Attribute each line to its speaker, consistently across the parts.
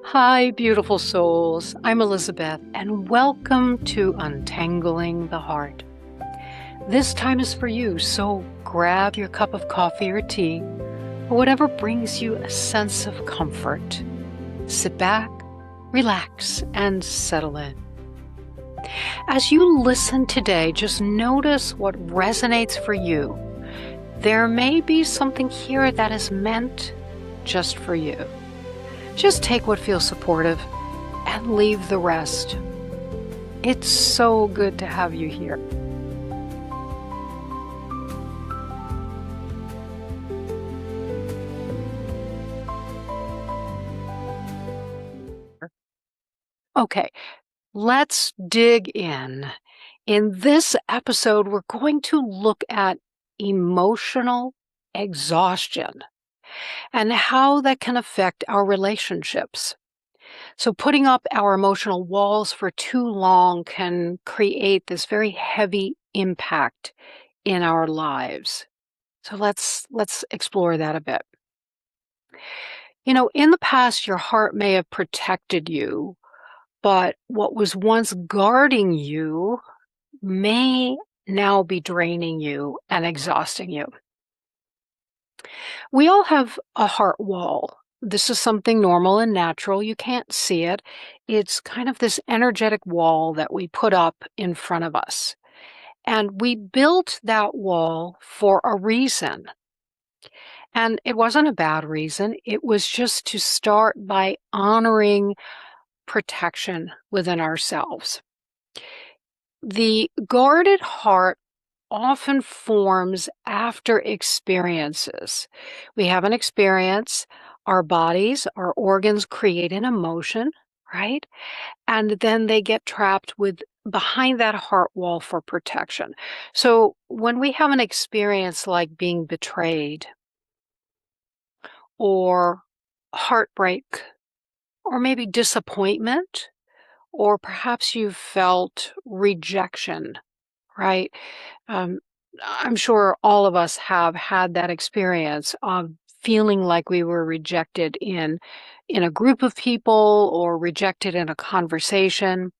Speaker 1: Hi, beautiful souls. I'm Elizabeth, and welcome to Untangling the Heart. This time is for you, so grab your cup of coffee or tea, or whatever brings you a sense of comfort. Sit back, relax, and settle in. As you listen today, just notice what resonates for you. There may be something here that is meant just for you. Just take what feels supportive and leave the rest. It's so good to have you here. Okay, let's dig in. In this episode, we're going to look at emotional exhaustion and how that can affect our relationships. So, putting up our emotional walls for too long can create this very heavy impact in our lives. So let's explore that a bit. In the past, your heart may have protected you, but what was once guarding you may now be draining you and exhausting you. We all have a heart wall. This is something normal and natural. You can't see it. It's kind of this energetic wall that we put up in front of us. And we built that wall for a reason. And it wasn't a bad reason. It was just to start by honoring protection within ourselves. The guarded heart often forms after experiences. We have an experience, our bodies, our organs create an emotion, right? And then they get trapped with behind that heart wall for protection. So when we have an experience like being betrayed or heartbreak or maybe disappointment, or perhaps you felt rejection, right? Um, I'm sure all of us have had that experience of feeling like we were rejected in a group of people or rejected in a conversation.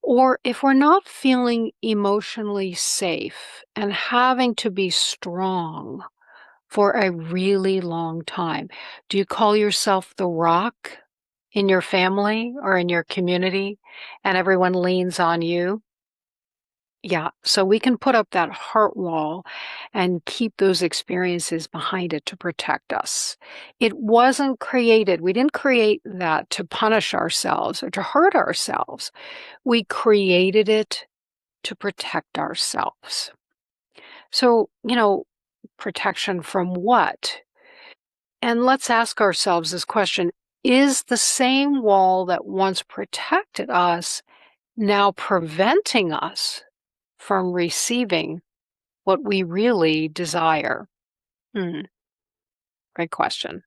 Speaker 1: Or if we're not feeling emotionally safe and having to be strong for a really long time. Do you call yourself the rock in your family or in your community and everyone leans on you? Yeah, so we can put up that heart wall and keep those experiences behind it to protect us. It wasn't created, we didn't create that to punish ourselves or to hurt ourselves. We created it to protect ourselves. So, protection from what? And let's ask ourselves this question. Is the same wall that once protected us now preventing us from receiving what we really desire? Hmm, great question.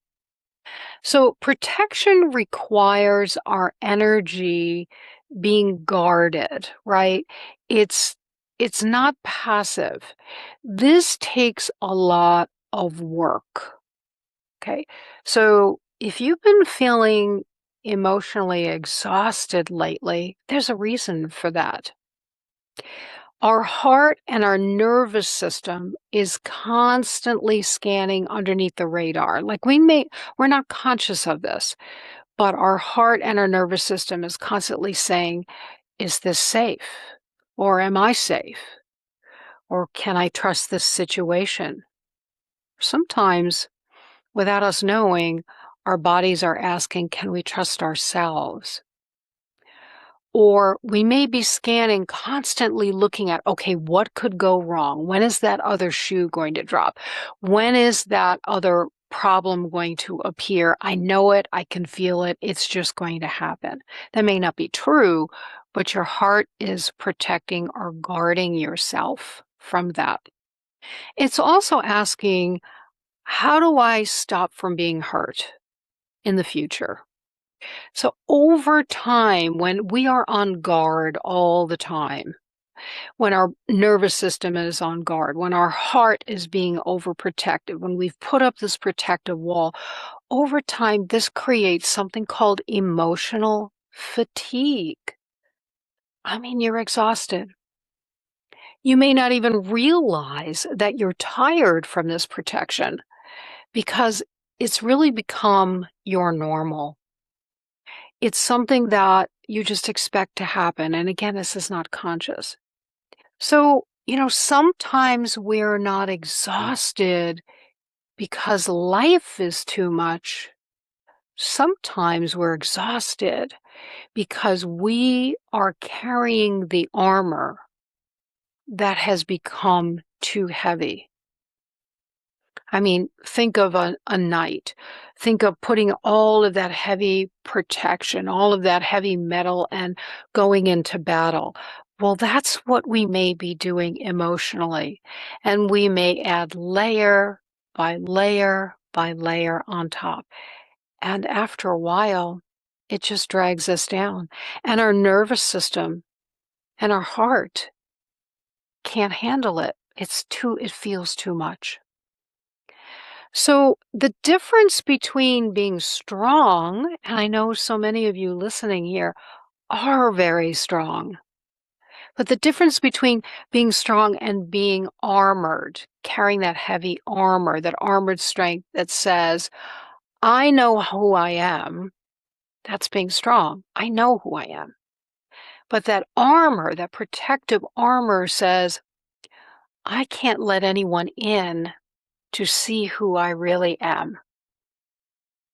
Speaker 1: So protection requires our energy being guarded, right? It's it's not passive. This takes a lot of work. Okay. So if you've been feeling emotionally exhausted lately, there's a reason for that. Our heart and our nervous system is constantly scanning underneath the radar. Like we're not conscious of this, but our heart and our nervous system is constantly saying, is this safe? Or am I safe? Or can I trust this situation? Sometimes, without us knowing, our bodies are asking, can we trust ourselves? Or we may be scanning, constantly looking at, okay, what could go wrong? When is that other shoe going to drop? When is that other problem going to appear? I know it, I can feel it, it's just going to happen. That may not be true, but your heart is protecting or guarding yourself from that. It's also asking, how do I stop from being hurt in the future? So over time, when we are on guard all the time, when our nervous system is on guard, when our heart is being overprotected, when we've put up this protective wall, over time, this creates something called emotional fatigue. I mean, you're exhausted. You may not even realize that you're tired from this protection because it's really become your normal. It's something that you just expect to happen. And again, this is not conscious. So, sometimes we're not exhausted because life is too much. Sometimes we're exhausted because we are carrying the armor that has become too heavy. I mean, think of a knight. Think of putting all of that heavy protection, all of that heavy metal, and going into battle. Well, that's what we may be doing emotionally. And we may add layer by layer by layer on top. And after a while, it just drags us down. And our nervous system and our heart can't handle it. It feels too much. So the difference between being strong, and I know so many of you listening here are very strong, but the difference between being strong and being armored, carrying that heavy armor, that armored strength that says, I know who I am, that's being strong. I know who I am. But that armor, that protective armor says, I can't let anyone in to see who I really am.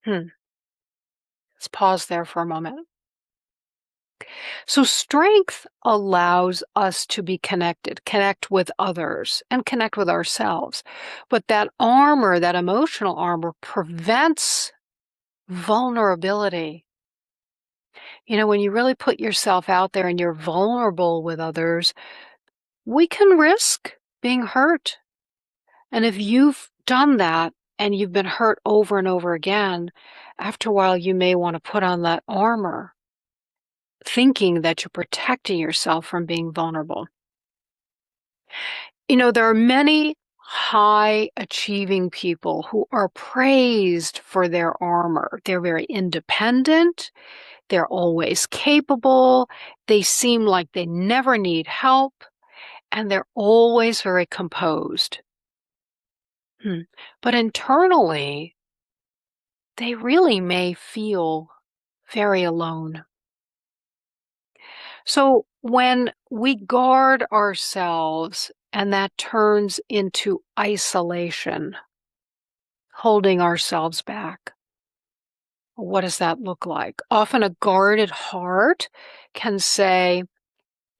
Speaker 1: Let's pause there for a moment. So strength allows us to be connected, connect with others, and connect with ourselves. But that armor, that emotional armor, prevents vulnerability. When you really put yourself out there and you're vulnerable with others, we can risk being hurt. And if you've done that and you've been hurt over and over again, after a while you may want to put on that armor, thinking that you're protecting yourself from being vulnerable. There are many high achieving people who are praised for their armor. They're very independent. They're always capable. They seem like they never need help. And they're always very composed. But internally, they really may feel very alone. So when we guard ourselves and that turns into isolation, holding ourselves back, what does that look like? Often a guarded heart can say,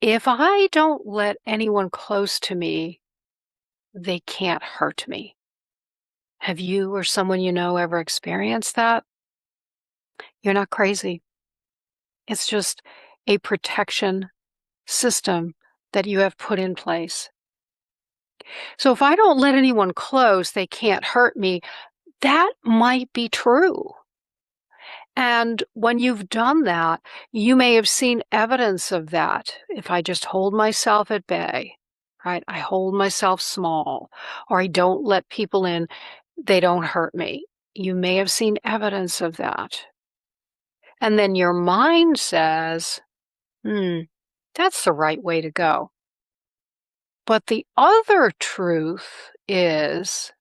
Speaker 1: if I don't let anyone close to me, they can't hurt me. Have you or someone you know ever experienced that? You're not crazy. It's just a protection system that you have put in place. So if I don't let anyone close, they can't hurt me. That might be true. And when you've done that, you may have seen evidence of that. If I just hold myself at bay, right? I hold myself small, or I don't let people in, they don't hurt me. You may have seen evidence of that. And then your mind says, that's the right way to go. But the other truth is,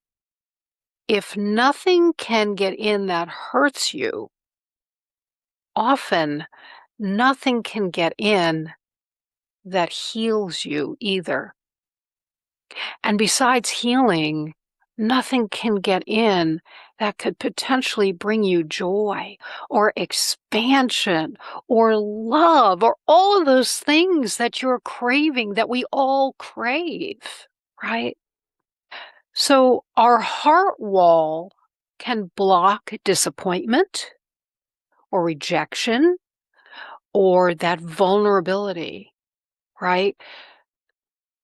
Speaker 1: if nothing can get in that hurts you, often nothing can get in that heals you either. And besides healing, nothing can get in that could potentially bring you joy or expansion or love or all of those things that you're craving, that we all crave, right? So our heart wall can block disappointment or rejection or that vulnerability, right?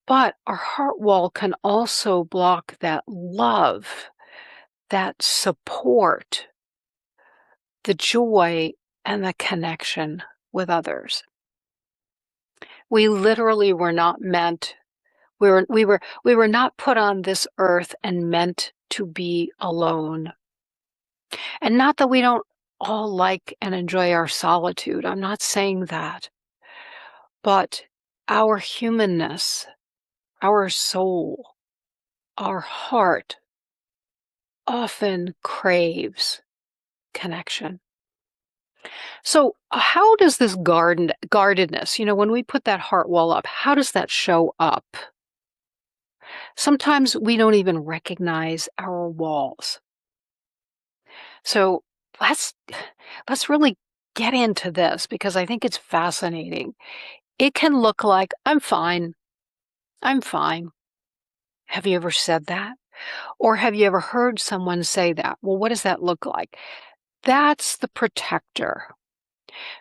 Speaker 1: But our heart wall can also block that love, that support, the joy, and the connection with others. We literally were not meant we were not put on this earth and meant to be alone. And not that we don't all like and enjoy our solitude. I'm not saying that. But our humanness, our soul, our heart often craves connection. So, how does this guardedness, when we put that heart wall up, how does that show up? Sometimes we don't even recognize our walls. So, let's let's really get into this because I think it's fascinating. It can look like I'm fine. I'm fine. Have you ever said that? Or have you ever heard someone say that? Well, what does that look like? That's the protector.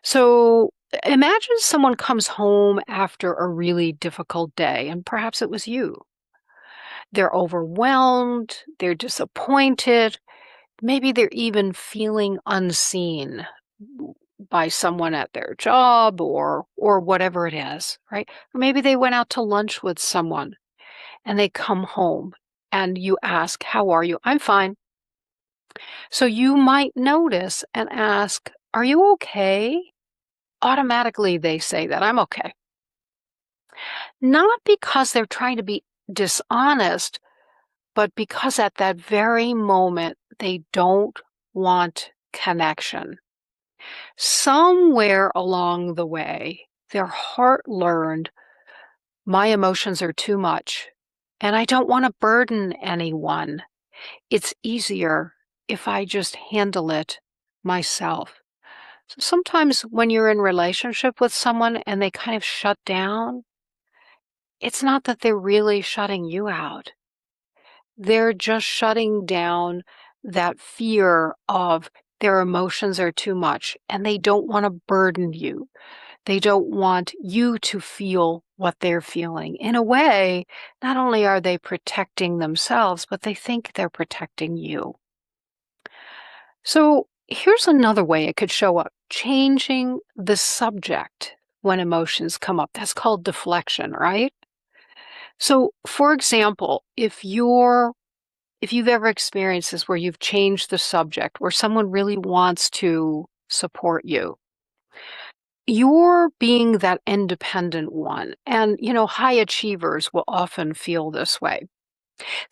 Speaker 1: So imagine someone comes home after a really difficult day, and perhaps it was you. They're overwhelmed, they're disappointed, maybe they're even feeling unseen by someone at their job or whatever it is, right? Or maybe they went out to lunch with someone and they come home and you ask, "How are you?" "I'm fine." So you might notice and ask, "Are you okay?" Automatically they say that, "I'm okay." Not because they're trying to be dishonest, but because at that very moment they don't want connection. Somewhere along the way, their heart learned, my emotions are too much, and I don't want to burden anyone. It's easier if I just handle it myself. So sometimes when you're in relationship with someone and they kind of shut down, it's not that they're really shutting you out. They're just shutting down that fear of their emotions are too much and they don't want to burden you. They don't want you to feel what they're feeling. In a way, not only are they protecting themselves, but they think they're protecting you. So here's another way it could show up, changing the subject when emotions come up. That's called deflection, right? So, for example, if you've ever experienced this where you've changed the subject, where someone really wants to support you, you're being that independent one. And, high achievers will often feel this way.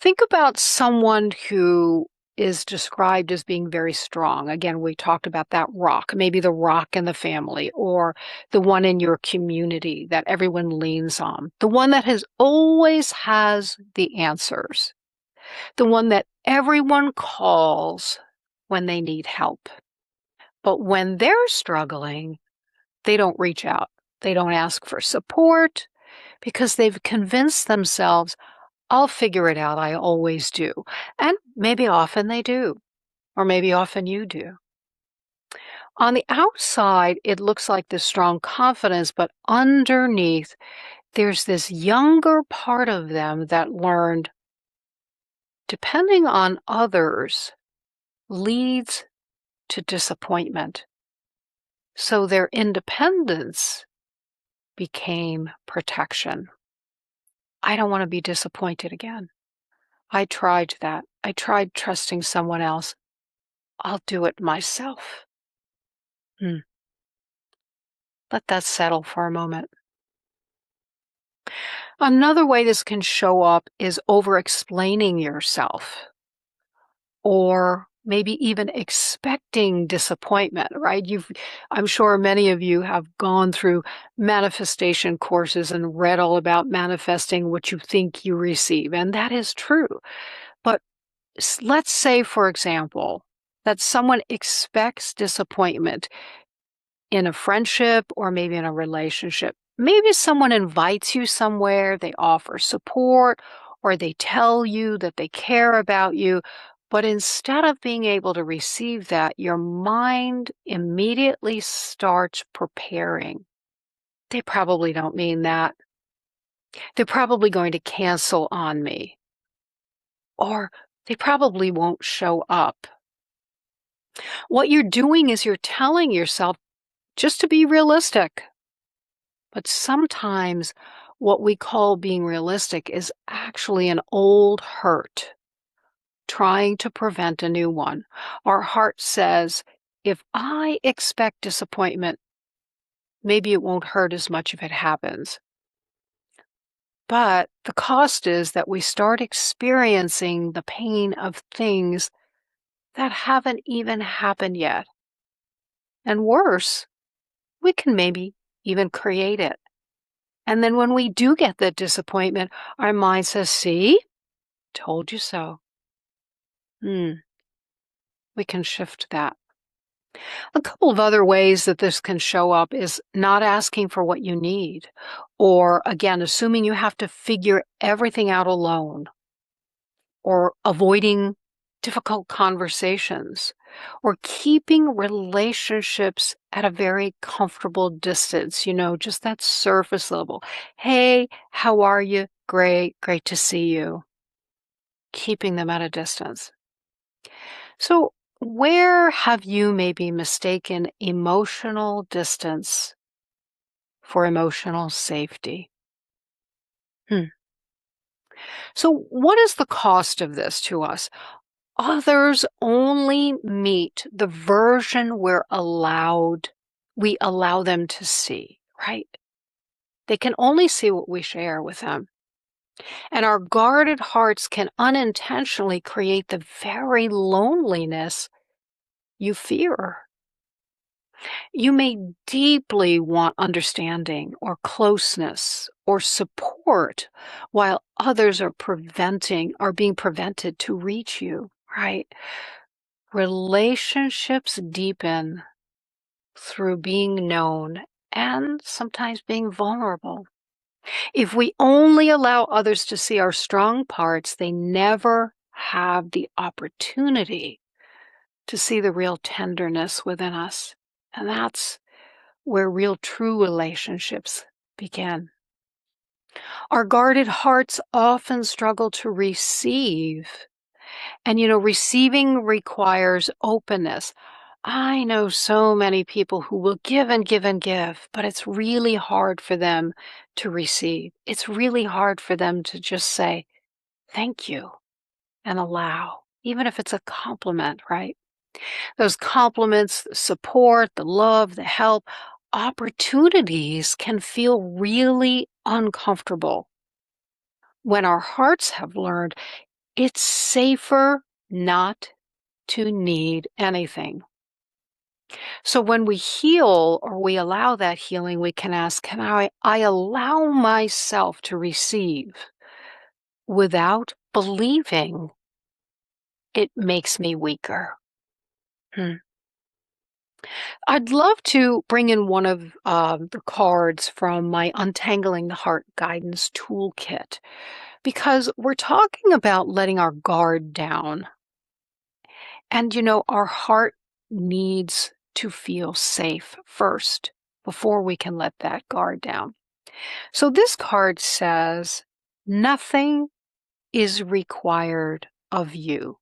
Speaker 1: Think about someone who is described as being very strong. Again, we talked about that rock, maybe the rock in the family or the one in your community that everyone leans on, the one that always has the answers, the one that everyone calls when they need help. But when they're struggling, they don't reach out. They don't ask for support because they've convinced themselves, I'll figure it out. I always do. And maybe often they do, or maybe often you do. On the outside, it looks like this strong confidence, but underneath, there's this younger part of them that learned depending on others leads to disappointment. So their independence became protection. I don't want to be disappointed again. I tried that. I tried trusting someone else. I'll do it myself. Hmm. Let that settle for a moment. Another way this can show up is over-explaining yourself or maybe even expecting disappointment, right? I'm sure many of you have gone through manifestation courses and read all about manifesting what you think you receive, and that is true. But let's say, for example, that someone expects disappointment in a friendship or maybe in a relationship. Maybe someone invites you somewhere, they offer support, or they tell you that they care about you. But instead of being able to receive that, your mind immediately starts preparing. They probably don't mean that. They're probably going to cancel on me. Or they probably won't show up. What you're doing is you're telling yourself just to be realistic. But sometimes what we call being realistic is actually an old hurt trying to prevent a new one. Our heart says, if I expect disappointment, maybe it won't hurt as much if it happens. But the cost is that we start experiencing the pain of things that haven't even happened yet. And worse, we can maybe even create it. And then when we do get that disappointment, our mind says, see, told you so. We can shift that. A couple of other ways that this can show up is not asking for what you need, or again, assuming you have to figure everything out alone, or avoiding difficult conversations, or keeping relationships at a very comfortable distance, just that surface level. Hey, how are you? Great, great to see you. Keeping them at a distance. So, where have you maybe mistaken emotional distance for emotional safety? Hmm. So, what is the cost of this to us? Others only meet the version we allow them to see, right? They can only see what we share with them. And our guarded hearts can unintentionally create the very loneliness you fear. You may deeply want understanding or closeness or support while others are being prevented to reach you, right? Relationships deepen through being known and sometimes being vulnerable. If we only allow others to see our strong parts, they never have the opportunity to see the real tenderness within us. And that's where real true relationships begin. Our guarded hearts often struggle to receive. And, receiving requires openness. I know so many people who will give and give and give, but it's really hard for them to receive. It's really hard for them to just say, thank you, and allow, even if it's a compliment, right? Those compliments, the support, the love, the help, opportunities can feel really uncomfortable when our hearts have learned it's safer not to need anything. So when we heal or we allow that healing, we can ask, can I allow myself to receive without believing it makes me weaker? Hmm. I'd love to bring in one of the cards from my Untangling the Heart guidance toolkit because we're talking about letting our guard down. And, our heart needs to feel safe first before we can let that guard down. So this card says, nothing is required of you.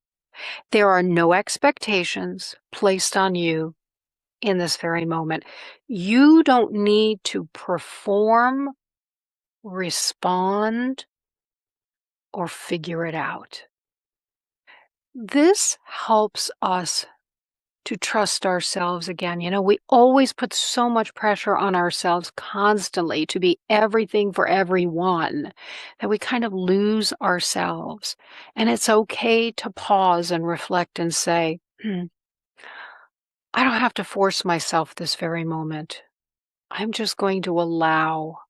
Speaker 1: There are no expectations placed on you in this very moment. You don't need to perform, respond, or figure it out. This helps us to trust ourselves again. We always put so much pressure on ourselves constantly to be everything for everyone that we kind of lose ourselves. And it's okay to pause and reflect and say, I don't have to force myself this very moment. I'm just going to allow.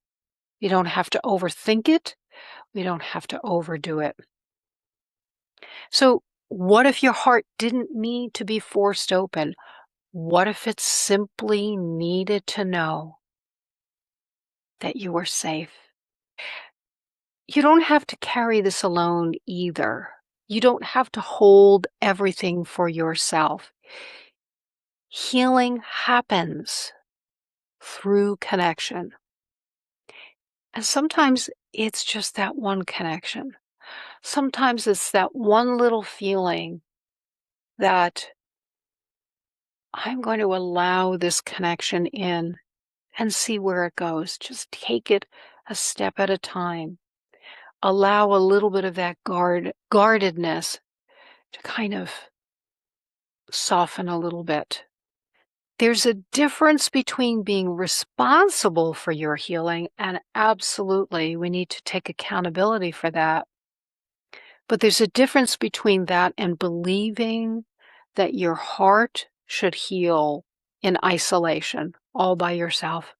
Speaker 1: You don't have to overthink it. We don't have to overdo it. So, what if your heart didn't need to be forced open? What if it simply needed to know that you were safe? You don't have to carry this alone either. You don't have to hold everything for yourself. Healing happens through connection. And sometimes it's just that one connection. Sometimes it's that one little feeling that I'm going to allow this connection in and see where it goes. Just take it a step at a time. Allow a little bit of that guardedness to kind of soften a little bit. There's a difference between being responsible for your healing, and absolutely, we need to take accountability for that. But there's a difference between that and believing that your heart should heal in isolation, all by yourself.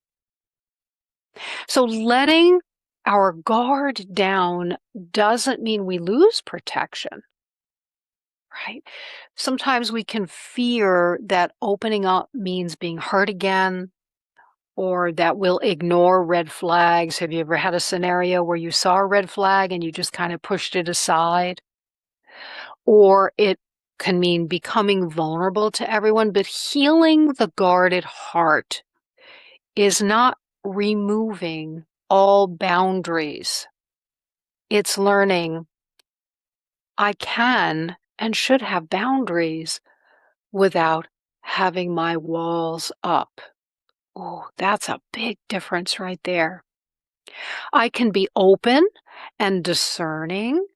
Speaker 1: So letting our guard down doesn't mean we lose protection, right? Sometimes we can fear that opening up means being hurt again, or that we'll ignore red flags. Have you ever had a scenario where you saw a red flag and you just kind of pushed it aside? Or it can mean becoming vulnerable to everyone, but healing the guarded heart is not removing all boundaries. It's learning I can and should have boundaries without having my walls up. Oh, that's a big difference right there. I can be open and discerning,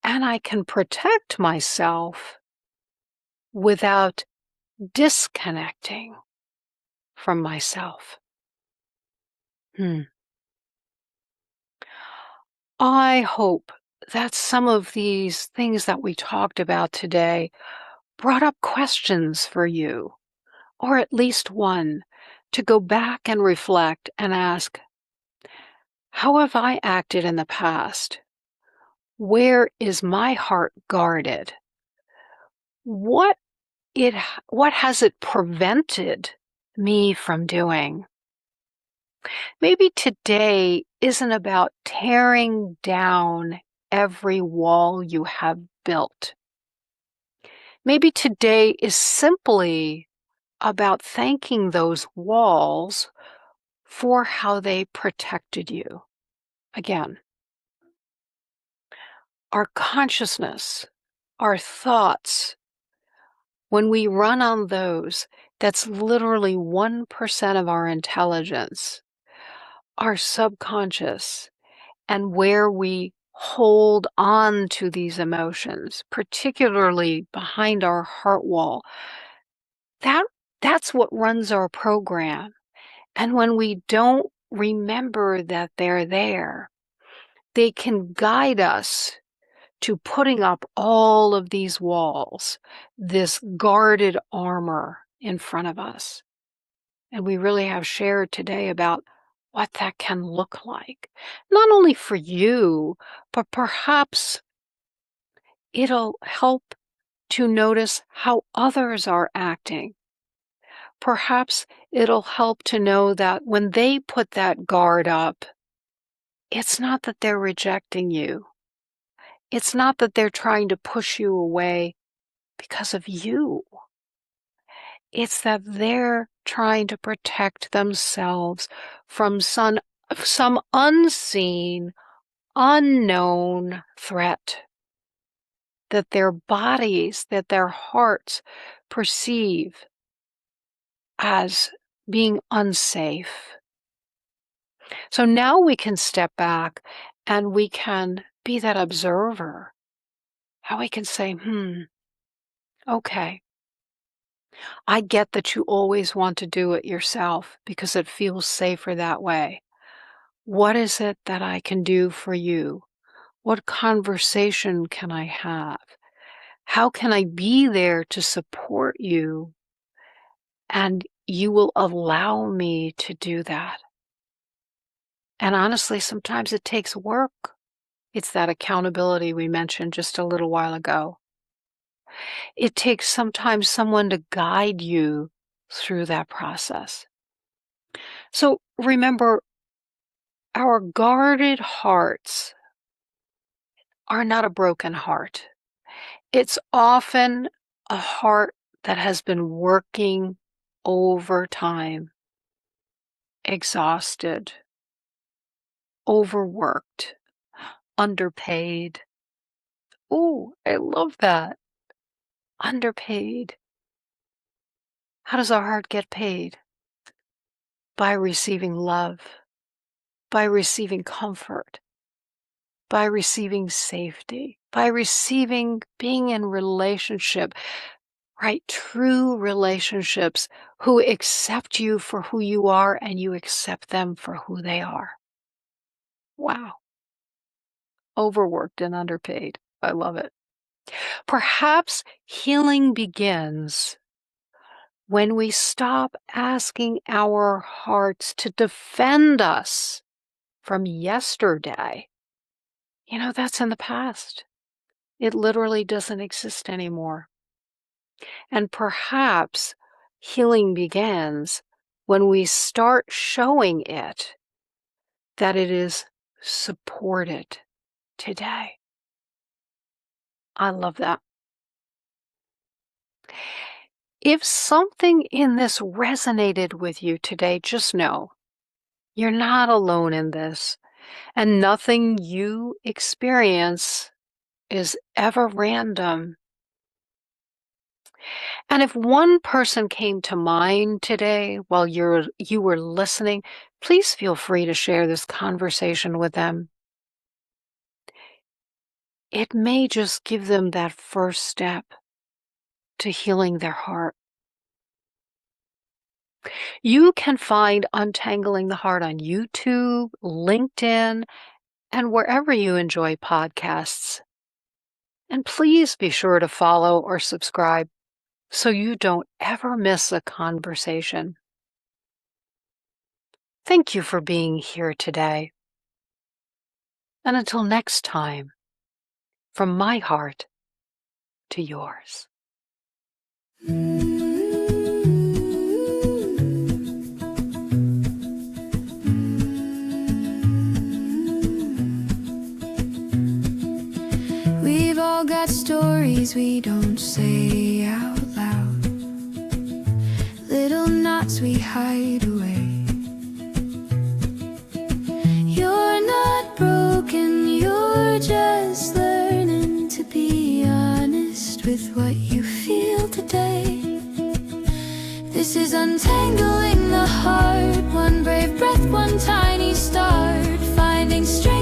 Speaker 1: and I can protect myself without disconnecting from myself. I hope that some of these things that we talked about today brought up questions for you, or at least one, to go back and reflect and ask, how have I acted in the past? Where is my heart guarded? What it what has it prevented me from doing? Maybe today isn't about tearing down every wall you have built. Maybe today is simply about thanking those walls for how they protected you. Again, our consciousness, our thoughts, when we run on those, that's literally 1% of our intelligence, our subconscious, and where we hold on to these emotions, particularly behind our heart wall. That's what runs our program. And when we don't remember that they're there, they can guide us to putting up all of these walls, this guarded armor in front of us. And we really have shared today about what that can look like, not only for you, but perhaps it'll help to notice how others are acting. Perhaps it'll help to know that when they put that guard up, it's not that they're rejecting you. It's not that they're trying to push you away because of you. It's that they're trying to protect themselves from some unseen, unknown threat that their bodies, that their hearts perceive as being unsafe. So now we can step back and we can be that observer. How we can say, okay, I get that you always want to do it yourself because it feels safer that way. What is it that I can do for you? What conversation can I have? How can I be there to support you? And you will allow me to do that. And honestly, sometimes it takes work. It's that accountability we mentioned just a little while ago. It takes sometimes someone to guide you through that process. So remember, our guarded hearts are not a broken heart. It's often a heart that has been working over time, exhausted, overworked, underpaid. Ooh, I love that. Underpaid. How does our heart get paid? by receiving love, by receiving comfort, by receiving safety, by receiving being in relationship, right? True relationships who accept you for who you are and you accept them for who they are. Wow. Overworked and underpaid. I love it. Perhaps healing begins when we stop asking our hearts to defend us from yesterday. That's in the past. It literally doesn't exist anymore. And perhaps healing begins when we start showing it that it is supported today. I love that. If something in this resonated with you today, just know you're not alone in this, and nothing you experience is ever random. And if one person came to mind today while you were listening, please feel free to share this conversation with them. It may just give them that first step to healing their heart. You can find Untangling the Heart on YouTube, LinkedIn, and wherever you enjoy podcasts. And please be sure to follow or subscribe so you don't ever miss a conversation. Thank you for being here today. And until next time, from my heart to yours.
Speaker 2: We've all got stories we don't say out loud, little knots we hide away. You're not broken, you're just learning to be honest with what you feel today. This is untangling the heart, one brave breath, one tiny start, finding strength.